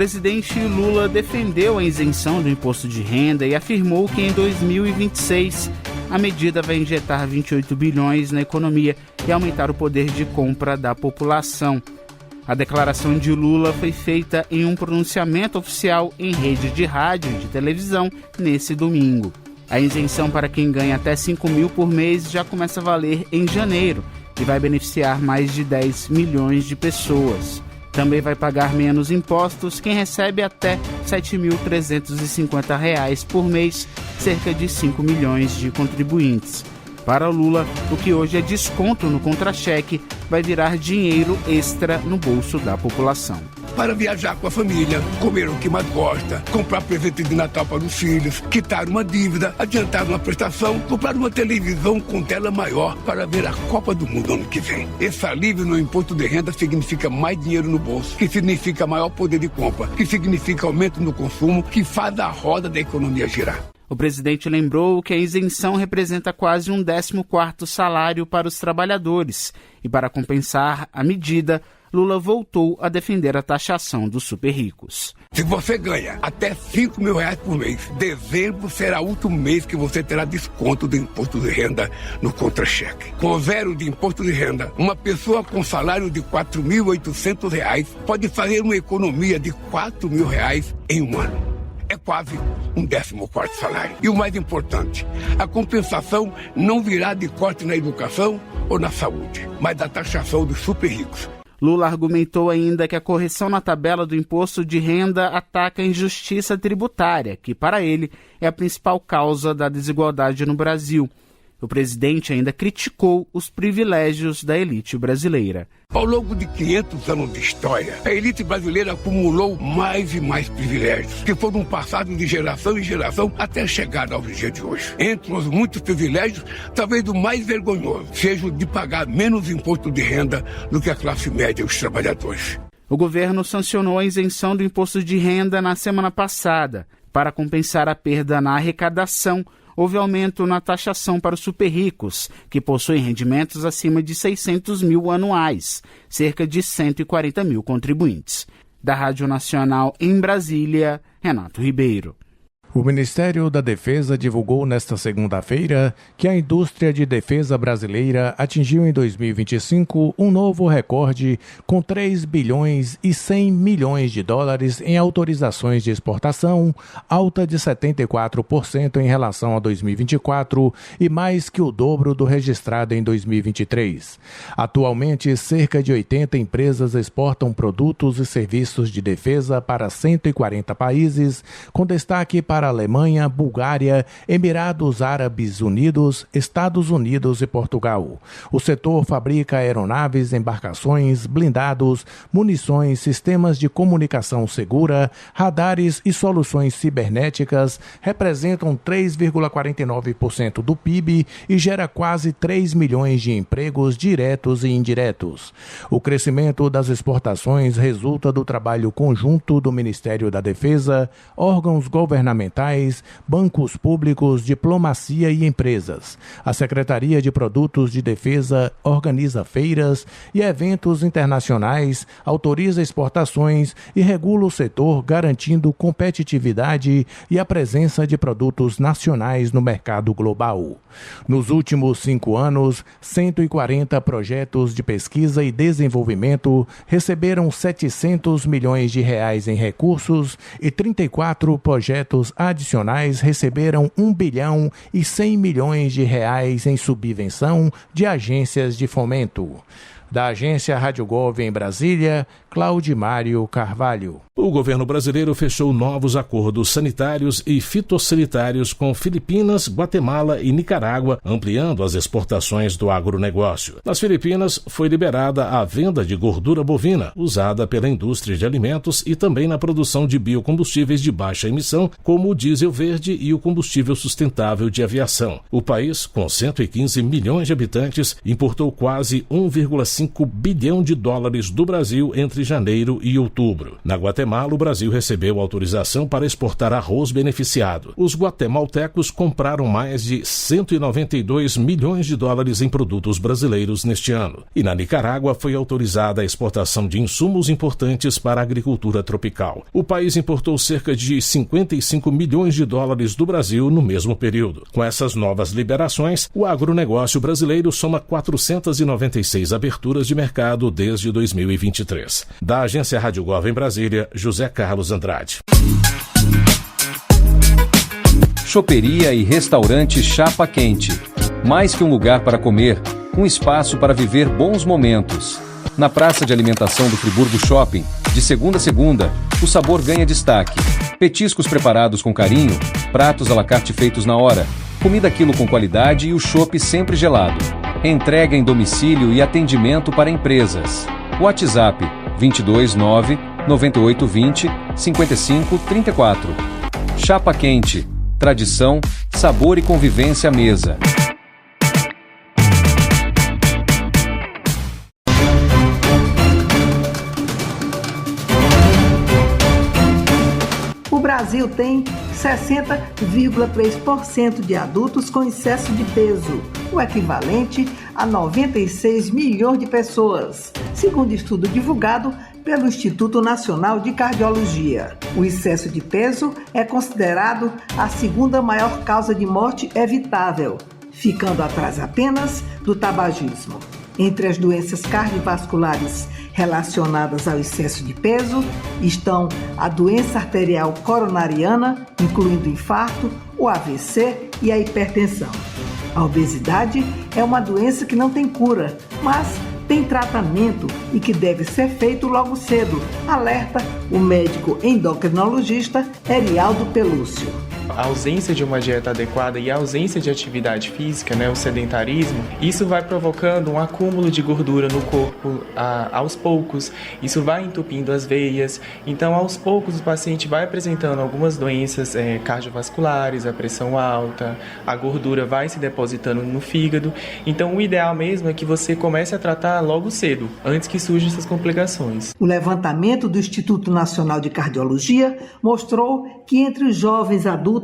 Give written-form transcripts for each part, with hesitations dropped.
presidente Lula defendeu a isenção do imposto de renda e afirmou que em 2026 a medida vai injetar 28 bilhões na economia e aumentar o poder de compra da população. A declaração de Lula foi feita em um pronunciamento oficial em rede de rádio e de televisão nesse domingo. A isenção para quem ganha até 5 mil por mês já começa a valer em janeiro e vai beneficiar mais de 10 milhões de pessoas. Também vai pagar menos impostos quem recebe até R$ 7.350 por mês, cerca de 5 milhões de contribuintes. Para Lula, o que hoje é desconto no contra-cheque vai virar dinheiro extra no bolso da população. Para viajar com a família, comer o que mais gosta, comprar presente de Natal para os filhos, quitar uma dívida, adiantar uma prestação, comprar uma televisão com tela maior para ver a Copa do Mundo ano que vem. Esse alívio no imposto de renda significa mais dinheiro no bolso, que significa maior poder de compra, que significa aumento no consumo, que faz a roda da economia girar. O presidente lembrou que a isenção representa quase um 14º salário para os trabalhadores e, para compensar a medida, Lula voltou a defender a taxação dos super ricos. Se você ganha até R$5 mil por mês, dezembro será o último mês que você terá desconto do imposto de renda no contra-cheque. Com zero de imposto de renda, uma pessoa com salário de R$4.800 pode fazer uma economia de R$4 mil em um ano. É quase um 14º salário. E o mais importante, a compensação não virá de corte na educação ou na saúde, mas da taxação dos super ricos. Lula argumentou ainda que a correção na tabela do imposto de renda ataca a injustiça tributária, que para ele é a principal causa da desigualdade no Brasil. O presidente ainda criticou os privilégios da elite brasileira. Ao longo de 500 anos de história, a elite brasileira acumulou mais e mais privilégios, que foram passados de geração em geração até chegar ao dia de hoje. Entre os muitos privilégios, talvez o mais vergonhoso seja o de pagar menos imposto de renda do que a classe média e os trabalhadores. O governo sancionou a isenção do imposto de renda na semana passada. Para compensar a perda na arrecadação, houve aumento na taxação para os super ricos, que possuem rendimentos acima de 600 mil anuais, cerca de 140 mil contribuintes. Da Rádio Nacional em Brasília, Renato Ribeiro. O Ministério da Defesa divulgou nesta segunda-feira que a indústria de defesa brasileira atingiu em 2025 um novo recorde com 3 bilhões e 100 milhões de dólares em autorizações de exportação, alta de 74% em relação a 2024 e mais que o dobro do registrado em 2023. Atualmente, cerca de 80 empresas exportam produtos e serviços de defesa para 140 países, com destaque para a Alemanha, Bulgária, Emirados Árabes Unidos, Estados Unidos e Portugal. O setor fabrica aeronaves, embarcações, blindados, munições, sistemas de comunicação segura, radares e soluções cibernéticas, representam 3,49% do PIB e gera quase 3 milhões de empregos diretos e indiretos. O crescimento das exportações resulta do trabalho conjunto do Ministério da Defesa, órgãos governamentais, bancos públicos, diplomacia e empresas. A Secretaria de Produtos de Defesa organiza feiras e eventos internacionais, autoriza exportações e regula o setor, garantindo competitividade e a presença de produtos nacionais no mercado global. Nos últimos 5 anos, 140 projetos de pesquisa e desenvolvimento receberam 700 milhões de reais em recursos e 34 projetos adicionais receberam 1 bilhão e 100 milhões de reais em subvenção de agências de fomento. Da agência Rádio Gov em Brasília, Claudimário Carvalho. O governo brasileiro fechou novos acordos sanitários e fitossanitários com Filipinas, Guatemala e Nicarágua, ampliando as exportações do agronegócio. Nas Filipinas, foi liberada a venda de gordura bovina, usada pela indústria de alimentos e também na produção de biocombustíveis de baixa emissão, como o diesel verde e o combustível sustentável de aviação. O país, com 115 milhões de habitantes, importou quase 1,5 $1,5 bilhão do Brasil entre janeiro e outubro. Na Guatemala, o Brasil recebeu autorização para exportar arroz beneficiado. Os guatemaltecos compraram mais de $192 milhões em produtos brasileiros neste ano. E na Nicarágua foi autorizada a exportação de insumos importantes para a agricultura tropical. O país importou cerca de $55 milhões do Brasil no mesmo período. Com essas novas liberações, o agronegócio brasileiro soma 496 aberturas de mercado desde 2023. Da Agência Rádio Gov em Brasília, José Carlos Andrade. Choperia e restaurante Chapa Quente. Mais que um lugar para comer, um espaço para viver bons momentos. Na praça de alimentação do Friburgo Shopping, de segunda a segunda, o sabor ganha destaque. Petiscos preparados com carinho, pratos à la carte feitos na hora, comida quilo com qualidade e o chopp sempre gelado. Entrega em domicílio e atendimento para empresas. WhatsApp 229 9820 5534. Chapa Quente. Tradição, sabor e convivência à mesa. O Brasil tem 60,3% de adultos com excesso de peso, o equivalente a 96 milhões de pessoas, segundo estudo divulgado pelo Instituto Nacional de Cardiologia. O excesso de peso é considerado a segunda maior causa de morte evitável, ficando atrás apenas do tabagismo. Entre as doenças cardiovasculares relacionadas ao excesso de peso estão a doença arterial coronariana, incluindo o infarto, o AVC e a hipertensão. A obesidade é uma doença que não tem cura, mas tem tratamento e que deve ser feito logo cedo, alerta o médico endocrinologista Erialdo Pelúcio. A ausência de uma dieta adequada e a ausência de atividade física, o sedentarismo, isso vai provocando um acúmulo de gordura no corpo aos poucos. Isso vai entupindo as veias. Então, aos poucos, o paciente vai apresentando algumas doenças cardiovasculares, a pressão alta, a gordura vai se depositando no fígado. Então, o ideal mesmo é que você comece a tratar logo cedo, antes que surjam essas complicações. O levantamento do Instituto Nacional de Cardiologia mostrou que entre os jovens adultos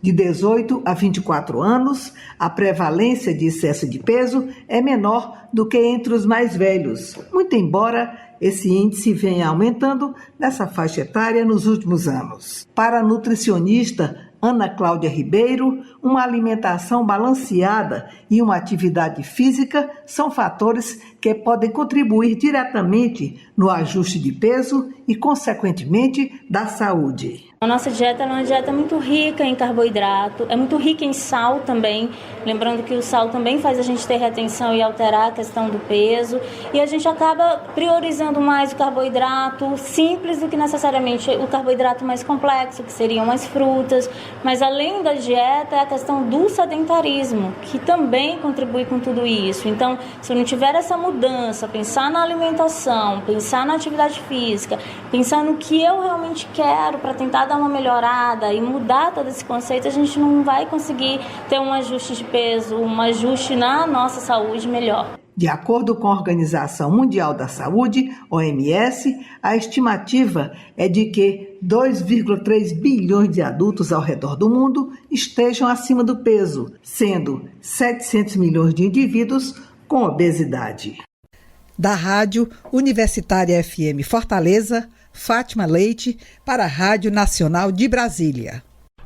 de 18 a 24 anos, a prevalência de excesso de peso é menor do que entre os mais velhos, muito embora esse índice venha aumentando nessa faixa etária nos últimos anos. Para a nutricionista Ana Cláudia Ribeiro, uma alimentação balanceada e uma atividade física são fatores que podem contribuir diretamente no ajuste de peso e, consequentemente, da saúde. A nossa dieta é uma dieta muito rica em carboidrato, é muito rica em sal também, lembrando que o sal também faz a gente ter retenção e alterar a questão do peso, e a gente acaba priorizando mais o carboidrato simples do que necessariamente o carboidrato mais complexo, que seriam as frutas, mas além da dieta é a questão do sedentarismo, que também contribui com tudo isso. Então, se eu não tiver essa mudança, pensar na alimentação, pensar na atividade física, pensar no que eu realmente quero para tentar dar uma melhorada e mudar todo esse conceito, a gente não vai conseguir ter um ajuste de peso, um ajuste na nossa saúde melhor. De acordo com a Organização Mundial da Saúde, OMS, a estimativa é de que 2,3 bilhões de adultos ao redor do mundo estejam acima do peso, sendo 700 milhões de indivíduos com obesidade. Da Rádio Universitária FM Fortaleza, Fátima Leite, para a Rádio Nacional de Brasília.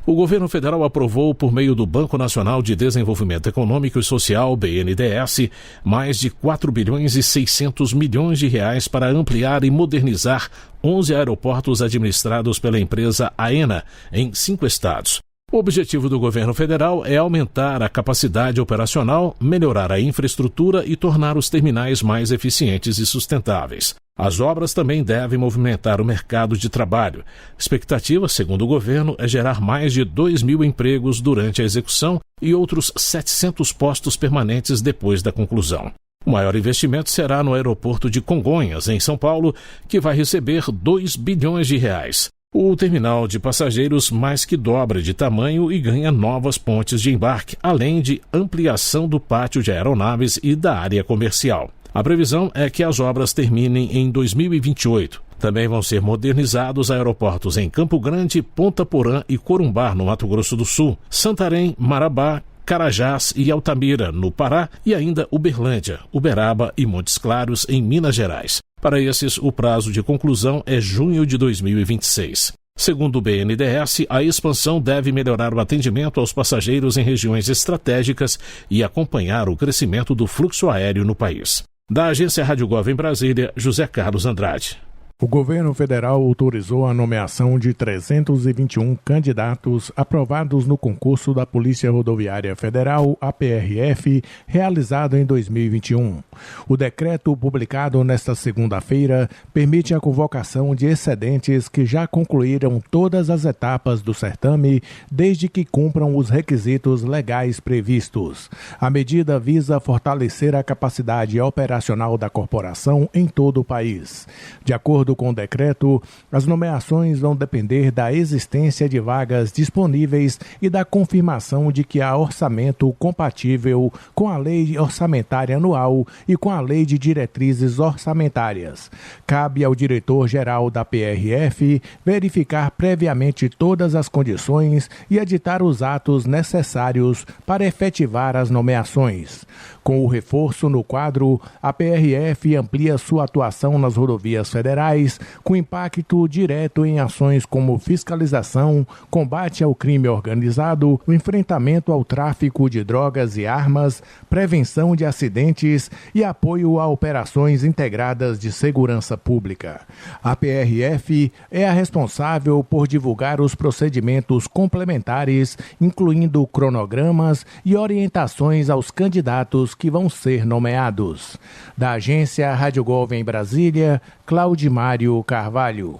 O governo federal aprovou, por meio do Banco Nacional de Desenvolvimento Econômico e Social, BNDES, mais de 4 bilhões e 600 milhões de reais para ampliar e modernizar 11 aeroportos administrados pela empresa AENA, em 5 estados. O objetivo do governo federal é aumentar a capacidade operacional, melhorar a infraestrutura e tornar os terminais mais eficientes e sustentáveis. As obras também devem movimentar o mercado de trabalho. A expectativa, segundo o governo, é gerar mais de 2.000 empregos durante a execução e outros 700 postos permanentes depois da conclusão. O maior investimento será no aeroporto de Congonhas, em São Paulo, que vai receber 2 bilhões de reais. O terminal de passageiros mais que dobra de tamanho e ganha novas pontes de embarque, além de ampliação do pátio de aeronaves e da área comercial. A previsão é que as obras terminem em 2028. Também vão ser modernizados aeroportos em Campo Grande, Ponta Porã e Corumbá, no Mato Grosso do Sul, Santarém, Marabá, Carajás e Altamira, no Pará, e ainda Uberlândia, Uberaba e Montes Claros, em Minas Gerais. Para esses, o prazo de conclusão é junho de 2026. Segundo o BNDES, a expansão deve melhorar o atendimento aos passageiros em regiões estratégicas e acompanhar o crescimento do fluxo aéreo no país. Da Agência Rádio Gov em Brasília, José Carlos Andrade. O governo federal autorizou a nomeação de 321 candidatos aprovados no concurso da Polícia Rodoviária Federal, a PRF, realizado em 2021. O decreto publicado nesta segunda-feira permite a convocação de excedentes que já concluíram todas as etapas do certame, desde que cumpram os requisitos legais previstos. A medida visa fortalecer a capacidade operacional da corporação em todo o país. De acordo com o decreto, as nomeações vão depender da existência de vagas disponíveis e da confirmação de que há orçamento compatível com a Lei Orçamentária Anual e com a Lei de Diretrizes Orçamentárias. Cabe ao diretor-geral da PRF verificar previamente todas as condições e editar os atos necessários para efetivar as nomeações. Com o reforço no quadro, a PRF amplia sua atuação nas rodovias federais, com impacto direto em ações como fiscalização, combate ao crime organizado, o enfrentamento ao tráfico de drogas e armas, prevenção de acidentes e apoio a operações integradas de segurança pública. A PRF é a responsável por divulgar os procedimentos complementares, incluindo cronogramas e orientações aos candidatos que vão ser nomeados. Da agência Rádio Gov em Brasília, Claudimário Carvalho.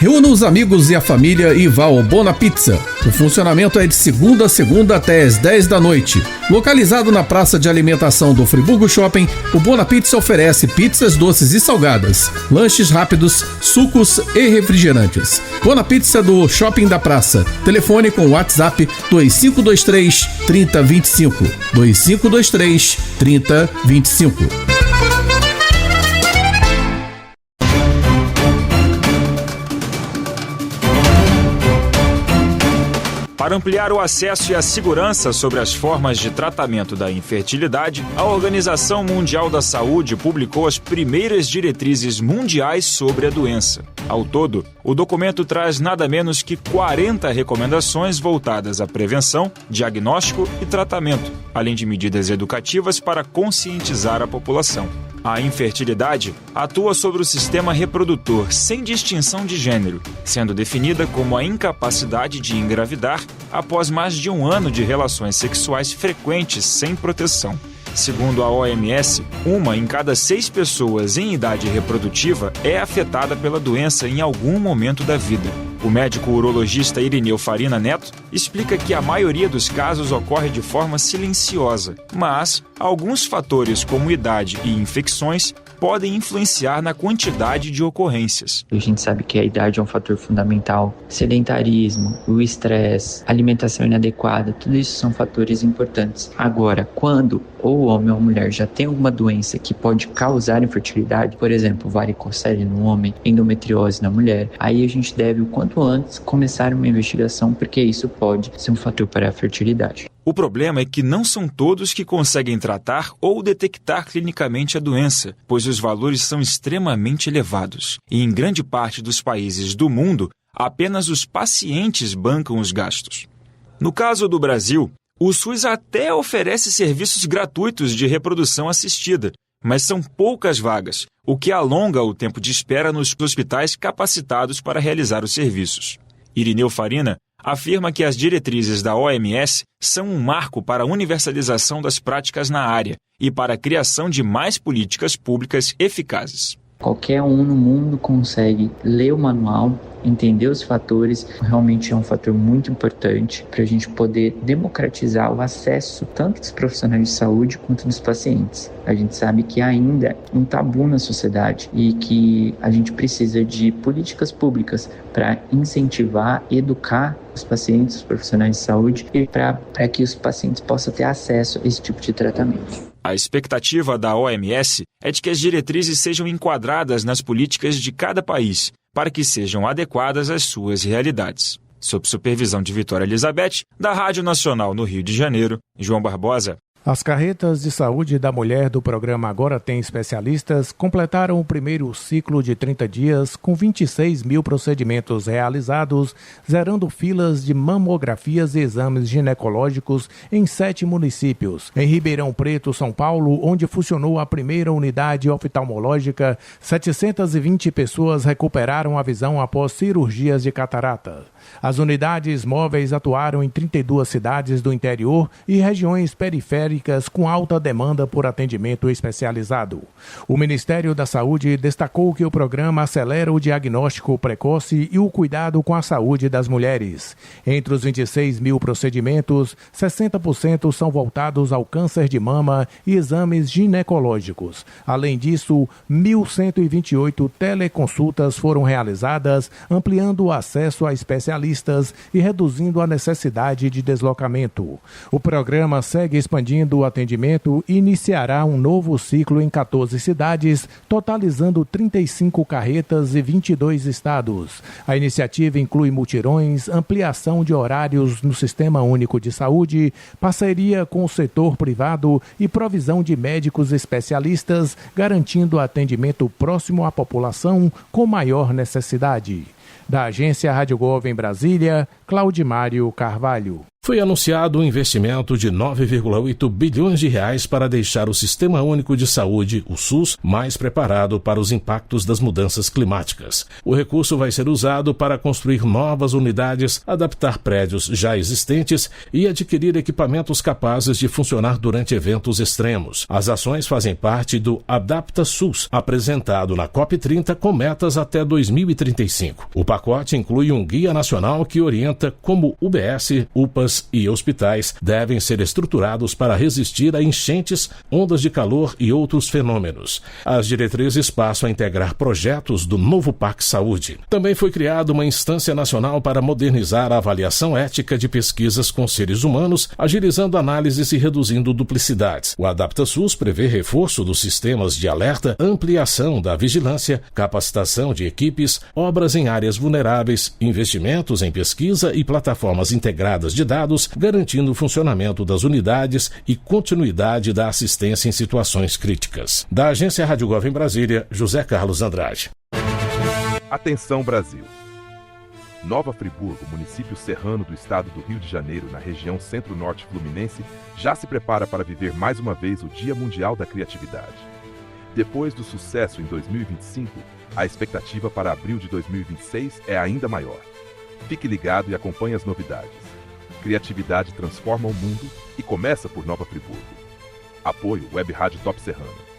Reúna os amigos e a família e vá ao Bona Pizza. O funcionamento é de segunda a segunda até às 10 da noite. Localizado na praça de alimentação do Friburgo Shopping, o Bona Pizza oferece pizzas doces e salgadas, lanches rápidos, sucos e refrigerantes. Bona Pizza do Shopping da Praça. Telefone com WhatsApp 2523 3025. 2523 3025. Para ampliar o acesso e a segurança sobre as formas de tratamento da infertilidade, a Organização Mundial da Saúde publicou as primeiras diretrizes mundiais sobre a doença. Ao todo, o documento traz nada menos que 40 recomendações voltadas à prevenção, diagnóstico e tratamento, além de medidas educativas para conscientizar a população. A infertilidade atua sobre o sistema reprodutor sem distinção de gênero, sendo definida como a incapacidade de engravidar após mais de um ano de relações sexuais frequentes sem proteção. Segundo a OMS, 1 em cada 6 pessoas em idade reprodutiva é afetada pela doença em algum momento da vida. O médico urologista Irineu Farina Neto explica que a maioria dos casos ocorre de forma silenciosa, mas alguns fatores como idade e infecções podem influenciar na quantidade de ocorrências. A gente sabe que a idade é um fator fundamental. Sedentarismo, o estresse, alimentação inadequada, tudo isso são fatores importantes. Agora, quando ou homem ou mulher já tem alguma doença que pode causar infertilidade, por exemplo, varicocele no homem, endometriose na mulher, aí a gente deve, o quanto antes, começar uma investigação, porque isso pode ser um fator para a fertilidade. O problema é que não são todos que conseguem tratar ou detectar clinicamente a doença, pois os valores são extremamente elevados. E em grande parte dos países do mundo, apenas os pacientes bancam os gastos. No caso do Brasil, o SUS até oferece serviços gratuitos de reprodução assistida, mas são poucas vagas, o que alonga o tempo de espera nos hospitais capacitados para realizar os serviços. Irineu Farina afirma que as diretrizes da OMS são um marco para a universalização das práticas na área e para a criação de mais políticas públicas eficazes. Qualquer um no mundo consegue ler o manual, entender os fatores. Realmente é um fator muito importante para a gente poder democratizar o acesso tanto dos profissionais de saúde quanto dos pacientes. A gente sabe que ainda é um tabu na sociedade e que a gente precisa de políticas públicas para incentivar, educar os pacientes, os profissionais de saúde e para que os pacientes possam ter acesso a esse tipo de tratamento. A expectativa da OMS é de que as diretrizes sejam enquadradas nas políticas de cada país, para que sejam adequadas às suas realidades. Sob supervisão de Vitória Elizabeth, da Rádio Nacional no Rio de Janeiro, João Barbosa. As carretas de saúde da mulher do programa Agora Tem Especialistas completaram o primeiro ciclo de 30 dias com 26 mil procedimentos realizados, zerando filas de mamografias e exames ginecológicos em 7 municípios. Em Ribeirão Preto, São Paulo, onde funcionou a primeira unidade oftalmológica, 720 pessoas recuperaram a visão após cirurgias de catarata. As unidades móveis atuaram em 32 cidades do interior e regiões periféricas com alta demanda por atendimento especializado. O Ministério da Saúde destacou que o programa acelera o diagnóstico precoce e o cuidado com a saúde das mulheres. Entre os 26 mil procedimentos, 60% são voltados ao câncer de mama e exames ginecológicos. Além disso, 1.128 teleconsultas foram realizadas, ampliando o acesso a especialistas e reduzindo a necessidade de deslocamento. O programa segue expandindo o atendimento e iniciará um novo ciclo em 14 cidades, totalizando 35 carretas e 22 estados. A iniciativa inclui mutirões, ampliação de horários no Sistema Único de Saúde, parceria com o setor privado e provisão de médicos especialistas, garantindo atendimento próximo à população com maior necessidade. Da Agência Rádio Gov em Brasília, Claudimário Carvalho. Foi anunciado um investimento de 9,8 bilhões de reais para deixar o Sistema Único de Saúde, o SUS, mais preparado para os impactos das mudanças climáticas. O recurso vai ser usado para construir novas unidades, adaptar prédios já existentes e adquirir equipamentos capazes de funcionar durante eventos extremos. As ações fazem parte do Adapta SUS, apresentado na COP30 com metas até 2035. O pacote inclui um guia nacional que orienta como UBS, UPAs e hospitais devem ser estruturados para resistir a enchentes, ondas de calor e outros fenômenos. As diretrizes passam a integrar projetos do novo PAC Saúde. Também foi criada uma instância nacional para modernizar a avaliação ética de pesquisas com seres humanos, agilizando análises e reduzindo duplicidades. O Adapta SUS prevê reforço dos sistemas de alerta, ampliação da vigilância, capacitação de equipes, obras em áreas vulneráveis, investimentos em pesquisa e plataformas integradas de dados, garantindo o funcionamento das unidades e continuidade da assistência em situações críticas. Da Agência Rádio Gov em Brasília, José Carlos Andrade. Atenção, Brasil! Nova Friburgo, município serrano do estado do Rio de Janeiro, na região centro-norte fluminense, já se prepara para viver mais uma vez o Dia Mundial da Criatividade. Depois do sucesso em 2025, a expectativa para abril de 2026 é ainda maior. Fique ligado e acompanhe as novidades. Criatividade transforma o mundo e começa por Nova Friburgo. Apoio Web Rádio Top Serrana.